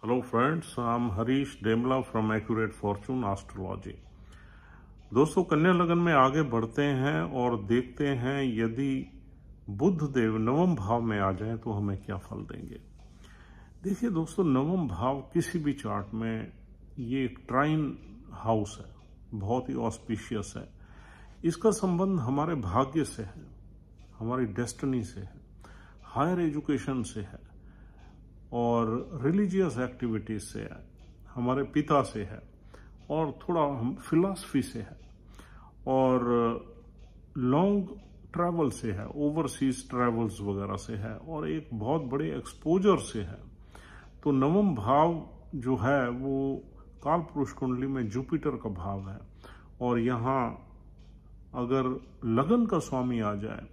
Hello friends, I'm Harish Demla from Accurate Fortune Astrology। दोस्तों, कन्या लगन में आगे बढ़ते हैं और देखते हैं यदि बुध देव नवम भाव में आ जाए तो हमें क्या फल देंगे। देखिए दोस्तों, नवम भाव किसी भी चार्ट में ये एक ट्राइन हाउस है, बहुत ही ऑस्पिशियस है। इसका संबंध हमारे भाग्य से है, हमारी डेस्टिनी से है, हायर एजुकेशन से है और रिलीजियस एक्टिविटीज से है, हमारे पिता से है और थोड़ा हम फिलॉसफी से है और लॉन्ग ट्रैवल से है, ओवरसीज ट्रैवल्स वगैरह से है और एक बहुत बड़े एक्सपोजर से है। तो नवम भाव जो है वो काल पुरुष कुंडली में जुपिटर का भाव है और यहाँ अगर लगन का स्वामी आ जाए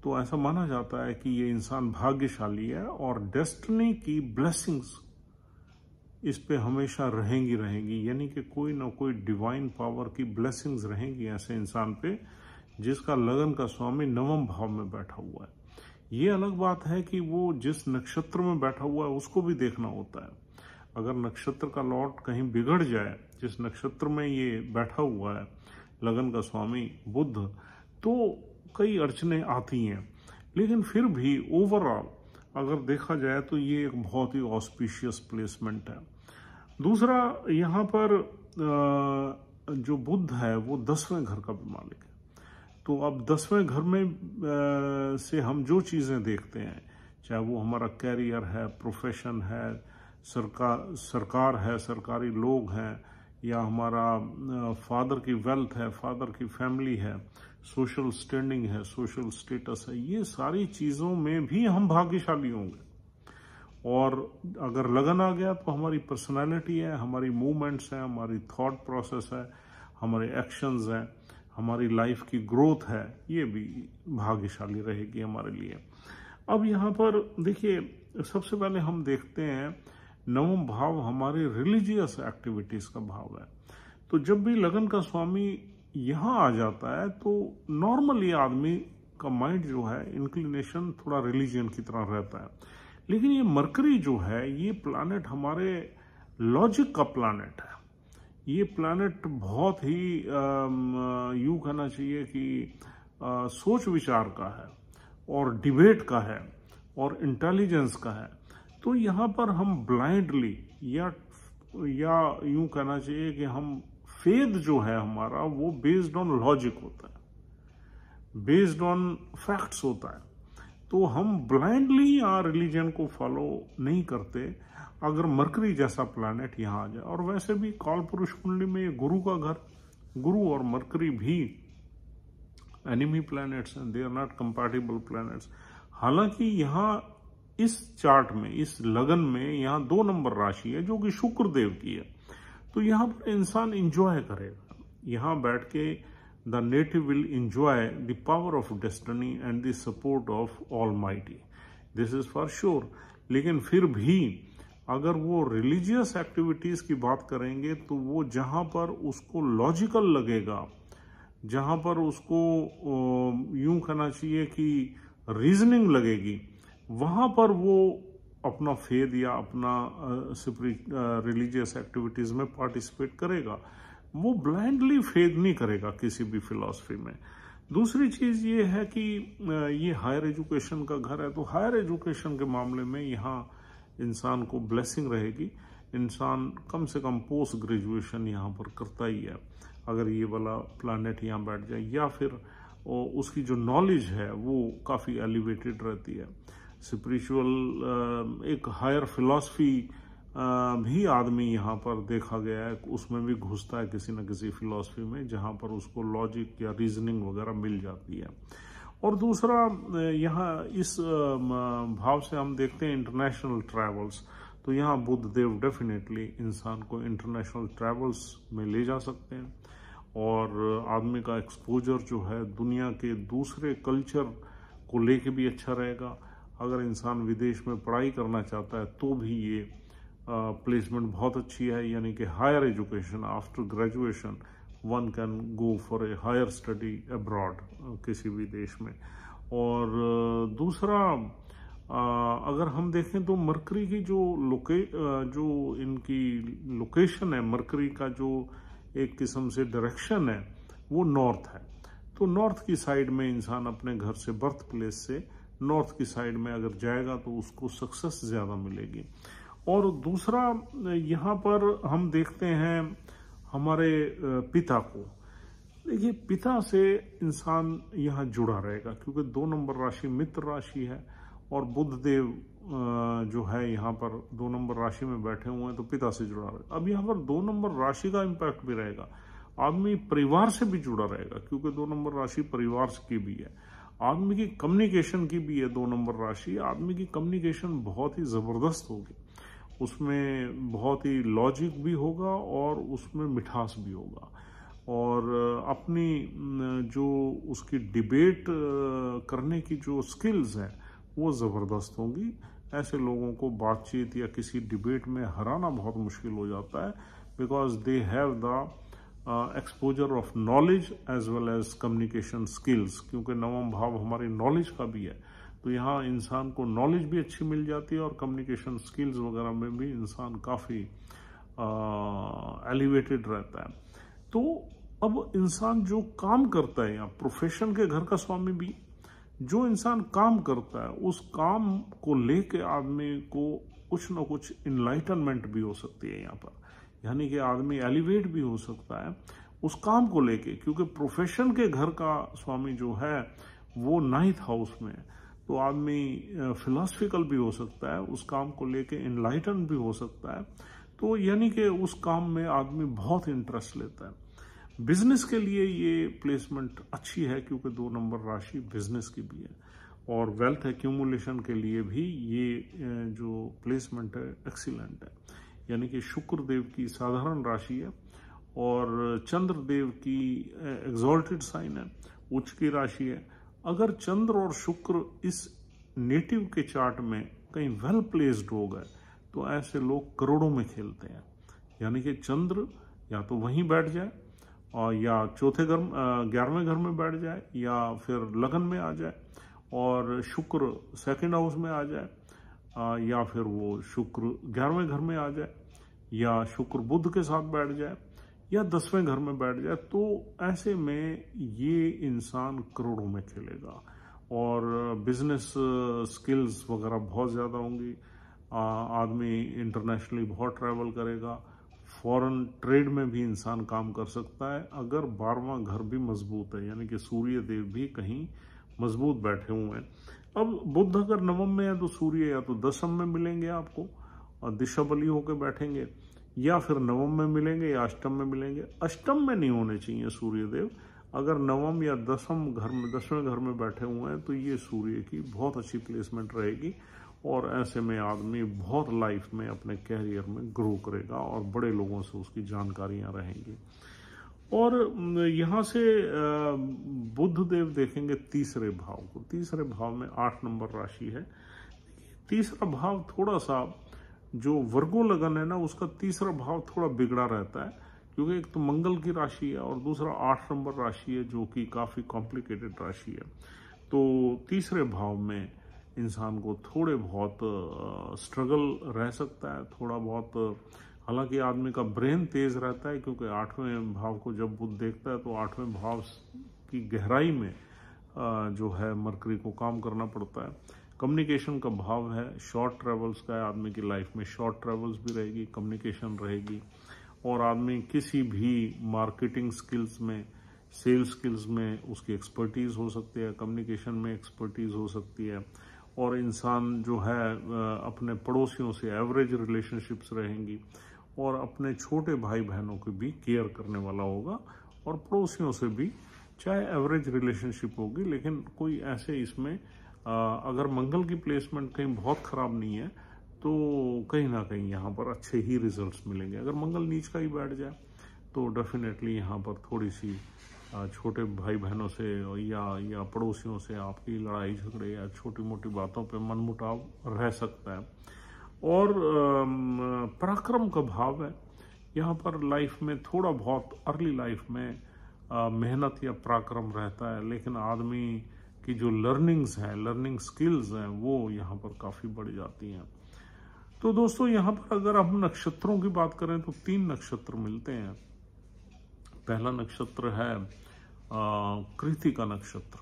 तो ऐसा माना जाता है कि ये इंसान भाग्यशाली है और डेस्टिनी की ब्लेसिंग्स इस पे हमेशा रहेंगी, यानी कि कोई ना कोई डिवाइन पावर की ब्लेसिंग्स रहेंगी ऐसे इंसान पे जिसका लगन का स्वामी नवम भाव में बैठा हुआ है। ये अलग बात है कि वो जिस नक्षत्र में बैठा हुआ है उसको भी देखना होता है। अगर नक्षत्र का लॉर्ड कहीं बिगड़ जाए, जिस नक्षत्र में ये बैठा हुआ है लगन का स्वामी बुध, तो कई अड़चने आती हैं, लेकिन फिर भी ओवरऑल अगर देखा जाए तो ये एक बहुत ही ऑस्पिशियस प्लेसमेंट है। दूसरा, यहाँ पर जो बुध है वो 10वें घर का भी मालिक है। तो अब 10वें घर में से हम जो चीज़ें देखते हैं, चाहे वो हमारा कैरियर है, प्रोफेशन है, सरकार है, सरकारी लोग हैं, या हमारा फादर की वेल्थ है, फादर की फैमिली है, सोशल स्टैंडिंग है, सोशल स्टेटस है, ये सारी चीज़ों में भी हम भाग्यशाली होंगे। और अगर लगन आ गया तो हमारी पर्सनालिटी है, हमारी मूवमेंट्स हैं, हमारी थॉट प्रोसेस है, हमारे एक्शंस हैं, हमारी लाइफ की ग्रोथ है, ये भी भाग्यशाली रहेगी हमारे लिए। अब यहाँ पर देखिए, सबसे पहले हम देखते हैं नवम भाव हमारे रिलीजियस एक्टिविटीज का भाव है। तो जब भी लगन का स्वामी यहाँ आ जाता है तो नॉर्मली आदमी का माइंड जो है, इंक्लिनेशन थोड़ा रिलीजियन की तरह रहता है। लेकिन ये मरकरी जो है, ये प्लैनेट हमारे लॉजिक का प्लैनेट है। ये प्लैनेट बहुत ही यूं कहना चाहिए कि सोच विचार का है और डिबेट का है और इंटेलिजेंस का है। तो यहाँ पर हम ब्लाइंडली या यूं कहना चाहिए कि हम फेथ जो है हमारा वो बेस्ड ऑन लॉजिक होता है, बेस्ड ऑन फैक्ट्स होता है। तो हम ब्लाइंडली या रिलीजन को फॉलो नहीं करते अगर मरकरी जैसा प्लैनेट यहाँ आ जाए। और वैसे भी काल पुरुष कुंडली में गुरु का घर, गुरु और मरकरी भी एनिमी प्लैनेट्स हैं, they are not compatible planets. हालांकि यहाँ इस चार्ट में, इस लगन में यहाँ 2 नंबर राशि है जो कि शुक्र देव की है। तो यहाँ पर इंसान इंजॉय करेगा, यहाँ बैठ के the native will enjoy the power of destiny and the support of almighty, this is for sure. लेकिन फिर भी अगर वो रिलीजियस एक्टिविटीज की बात करेंगे तो वो जहाँ पर उसको लॉजिकल लगेगा, जहाँ पर उसको यूं कहना चाहिए कि रीजनिंग लगेगी, वहां पर वो अपना फेथ या अपना रिलीजियस एक्टिविटीज में पार्टिसिपेट करेगा। वो ब्लाइंडली फेथ नहीं करेगा किसी भी फिलॉसफी में। दूसरी चीज ये है कि ये हायर एजुकेशन का घर है, तो हायर एजुकेशन के मामले में यहाँ इंसान को ब्लेसिंग रहेगी। इंसान कम से कम पोस्ट ग्रेजुएशन यहाँ पर करता ही है अगर ये वाला प्लैनेट यहाँ बैठ जाए, या फिर उसकी जो नॉलेज है वो काफ़ी एलिवेटेड रहती है। स्पिरिचुअल एक हायर फिलॉसफी भी आदमी यहाँ पर देखा गया है, उसमें भी घुसता है किसी न किसी फिलॉसफी में जहाँ पर उसको लॉजिक या रीजनिंग वगैरह मिल जाती है। और दूसरा, यहाँ इस भाव से हम देखते हैं इंटरनेशनल ट्रैवल्स। तो यहाँ बुध देव डेफिनेटली इंसान को इंटरनेशनल ट्रैवल्स में ले जा सकते हैं और आदमी का एक्सपोजर जो है दुनिया के दूसरे कल्चर को लेके भी अच्छा रहेगा। अगर इंसान विदेश में पढ़ाई करना चाहता है तो भी ये प्लेसमेंट बहुत अच्छी है, यानी कि higher education after graduation one can go for a higher study abroad किसी भी देश में। और दूसरा, अगर हम देखें तो मरकरी की जो इनकी लोकेशन है, मरकरी का जो एक किस्म से डायरेक्शन है वो नॉर्थ है। तो नॉर्थ की साइड में इंसान अपने घर से, बर्थ प्लेस से नॉर्थ की साइड में अगर जाएगा तो उसको सक्सेस ज़्यादा मिलेगी। और दूसरा, यहाँ पर हम देखते हैं हमारे पिता को। देखिए, पिता से इंसान यहाँ जुड़ा रहेगा क्योंकि 2 नंबर राशि मित्र राशि है और बुध देव जो है यहाँ पर 2 नंबर राशि में बैठे हुए हैं, तो पिता से जुड़ा रहेगा। अब यहाँ पर 2 नंबर राशि का इम्पैक्ट भी रहेगा। आदमी परिवार से भी जुड़ा रहेगा क्योंकि 2 नंबर राशि परिवार की भी है। आदमी की कम्युनिकेशन की भी है 2 नंबर राशि। आदमी की कम्युनिकेशन बहुत ही जबरदस्त होगी, उसमें बहुत ही लॉजिक भी होगा और उसमें मिठास भी होगा, और अपनी जो उसकी डिबेट करने की जो स्किल्स हैं वो ज़बरदस्त होंगी। ऐसे लोगों को बातचीत या किसी डिबेट में हराना बहुत मुश्किल हो जाता है, because they have the exposure of knowledge as well as communication skills, क्योंकि नवम भाव हमारी नॉलेज का भी है। तो यहाँ इंसान को नॉलेज भी अच्छी मिल जाती है और कम्युनिकेशन स्किल्स वगैरह में भी इंसान काफ़ी एलिवेटेड रहता है। तो अब इंसान जो काम करता है, यहाँ प्रोफेशन के घर का स्वामी भी, जो इंसान काम करता है उस काम को लेके आदमी को कुछ ना कुछ इनलाइटनमेंट भी हो सकती है यहाँ पर, यानी कि आदमी एलिवेट भी हो सकता है उस काम को लेके, क्योंकि प्रोफेशन के घर का स्वामी जो है वो 9th हाउस में है। तो आदमी फिलॉसफिकल भी हो सकता है, उस काम को लेके इनलाइटन भी हो सकता है। तो यानी कि उस काम में आदमी बहुत इंटरेस्ट लेता है। बिजनेस के लिए ये प्लेसमेंट अच्छी है क्योंकि 2 नंबर राशि बिजनेस की भी है, और वेल्थ एक्यूमुलेशन के लिए भी ये जो प्लेसमेंट है एक्सीलेंट है। यानी कि शुक्र देव की साधारण राशि है और चंद्र देव की एग्जॉल्टेड साइन है, उच्च की राशि है। अगर चंद्र और शुक्र इस नेटिव के चार्ट में कहीं वेल प्लेस्ड हो गए तो ऐसे लोग करोड़ों में खेलते हैं। यानी कि चंद्र या तो वहीं बैठ जाए और या चौथे घर 11वें घर में बैठ जाए, या फिर लगन में आ जाए, और शुक्र 2nd हाउस में आ जाए, या फिर वो शुक्र 11वें घर में आ जाए, या शुक्र बुध के साथ बैठ जाए, या 10वें घर में बैठ जाए। तो ऐसे में ये इंसान करोड़ों में खेलेगा और बिजनेस स्किल्स वगैरह बहुत ज़्यादा होंगी। आदमी इंटरनेशनली बहुत ट्रैवल करेगा, फॉरेन ट्रेड में भी इंसान काम कर सकता है अगर 12वां घर भी मजबूत है, यानी कि सूर्य देव भी कहीं मजबूत बैठे हुए हैं। अब बुध अगर नवम में है तो सूर्य या तो 10th में मिलेंगे आपको और दिशा बली होकर बैठेंगे, या फिर नवम में मिलेंगे या अष्टम में मिलेंगे। अष्टम में नहीं होने चाहिए सूर्य देव। अगर नवम या 10वें घर में बैठे हुए हैं तो ये सूर्य की बहुत अच्छी प्लेसमेंट रहेगी, और ऐसे में आदमी बहुत लाइफ में अपने कैरियर में ग्रो करेगा और बड़े लोगों से उसकी जानकारियां रहेंगी। और यहाँ से बुध देव देखेंगे तीसरे भाव को। तीसरे भाव में 8 नंबर राशि है। तीसरा भाव थोड़ा सा, जो वर्गो लगन है ना, उसका तीसरा भाव थोड़ा बिगड़ा रहता है, क्योंकि एक तो मंगल की राशि है और दूसरा 8 नंबर राशि है जो कि काफ़ी कॉम्प्लिकेटेड राशि है। तो तीसरे भाव में इंसान को थोड़े बहुत स्ट्रगल रह सकता है, थोड़ा बहुत। हालांकि आदमी का ब्रेन तेज रहता है क्योंकि 8वें भाव को जब बुध देखता है तो 8वें भाव की गहराई में जो है मरकरी को काम करना पड़ता है। कम्युनिकेशन का भाव है, शॉर्ट ट्रेवल्स का है। आदमी की लाइफ में शॉर्ट ट्रेवल्स भी रहेगी, कम्युनिकेशन रहेगी, और आदमी किसी भी मार्केटिंग स्किल्स में, सेल्स स्किल्स में उसकी एक्सपर्टीज हो सकती है, कम्युनिकेशन में एक्सपर्टीज हो सकती है। और इंसान जो है अपने पड़ोसियों से एवरेज रिलेशनशिप्स रहेंगी, और अपने छोटे भाई बहनों की भी केयर करने वाला होगा, और पड़ोसियों से भी चाहे एवरेज रिलेशनशिप होगी, लेकिन कोई ऐसे इसमें अगर मंगल की प्लेसमेंट कहीं बहुत खराब नहीं है तो कहीं ना कहीं यहाँ पर अच्छे ही रिजल्ट्स मिलेंगे। अगर मंगल नीच का ही बैठ जाए तो डेफिनेटली यहाँ पर थोड़ी सी छोटे भाई बहनों से या पड़ोसियों से आपकी लड़ाई झगड़े या छोटी मोटी बातों पे मनमुटाव रह सकता है। और पराक्रम का भाव है यहाँ पर। लाइफ में थोड़ा बहुत अर्ली लाइफ में मेहनत या पराक्रम रहता है, लेकिन आदमी की जो लर्निंग्स हैं, लर्निंग स्किल्स हैं, वो यहाँ पर काफ़ी बढ़ जाती हैं। तो दोस्तों यहाँ पर अगर हम नक्षत्रों की बात करें तो 3 नक्षत्र मिलते हैं। पहला नक्षत्र है कृत्तिका नक्षत्र,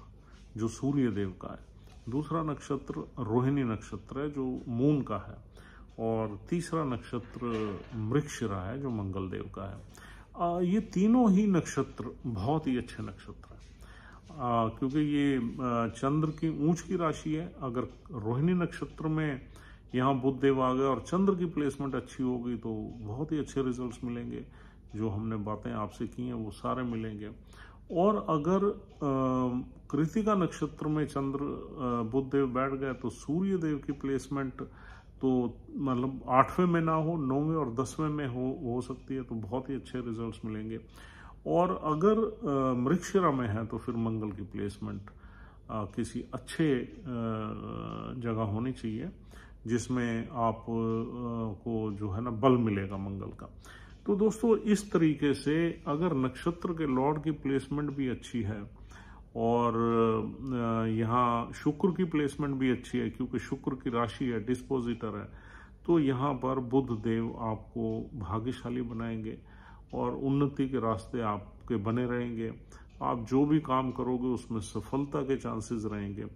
जो सूर्य देव का है। दूसरा नक्षत्र रोहिणी नक्षत्र है, जो मून का है। और तीसरा नक्षत्र मृगशिरा है, जो मंगल देव का है। ये तीनों ही नक्षत्र बहुत ही अच्छे नक्षत्र हैं, क्योंकि ये चंद्र की ऊंच की राशि है। अगर रोहिणी नक्षत्र में यहाँ बुध देव आ गए और चंद्र की प्लेसमेंट अच्छी होगी तो बहुत ही अच्छे रिजल्ट्स मिलेंगे। जो हमने बातें आपसे की हैं वो सारे मिलेंगे। और अगर कृत्तिका नक्षत्र में चंद्र बुध देव बैठ गए तो सूर्य देव की प्लेसमेंट तो मतलब 8वें में ना हो, 9वें और 10वें में हो सकती है, तो बहुत ही अच्छे रिजल्ट्स मिलेंगे। और अगर मृगशिरा में है तो फिर मंगल की प्लेसमेंट किसी अच्छे जगह होनी चाहिए, जिसमें आप को जो है ना बल मिलेगा मंगल का। तो दोस्तों इस तरीके से अगर नक्षत्र के लॉर्ड की प्लेसमेंट भी अच्छी है और यहाँ शुक्र की प्लेसमेंट भी अच्छी है, क्योंकि शुक्र की राशि है, डिस्पोजिटर है, तो यहाँ पर बुध देव आपको भाग्यशाली बनाएंगे और उन्नति के रास्ते आपके बने रहेंगे। आप जो भी काम करोगे उसमें सफलता के चांसेस रहेंगे।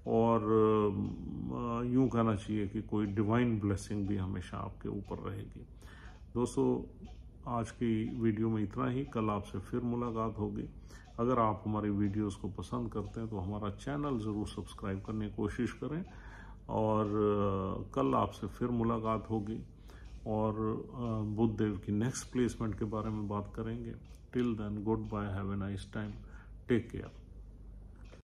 और यूं कहना चाहिए कि कोई डिवाइन ब्लेसिंग भी हमेशा आपके ऊपर रहेगी। दोस्तों आज की वीडियो में इतना ही। कल आपसे फिर मुलाकात होगी। अगर आप हमारी वीडियोस को पसंद करते हैं तो हमारा चैनल ज़रूर सब्सक्राइब करने की कोशिश करें। और कल आपसे फिर मुलाकात होगी और बुध देव की नेक्स्ट प्लेसमेंट के बारे में बात करेंगे। Till then goodbye, have a nice time, take care.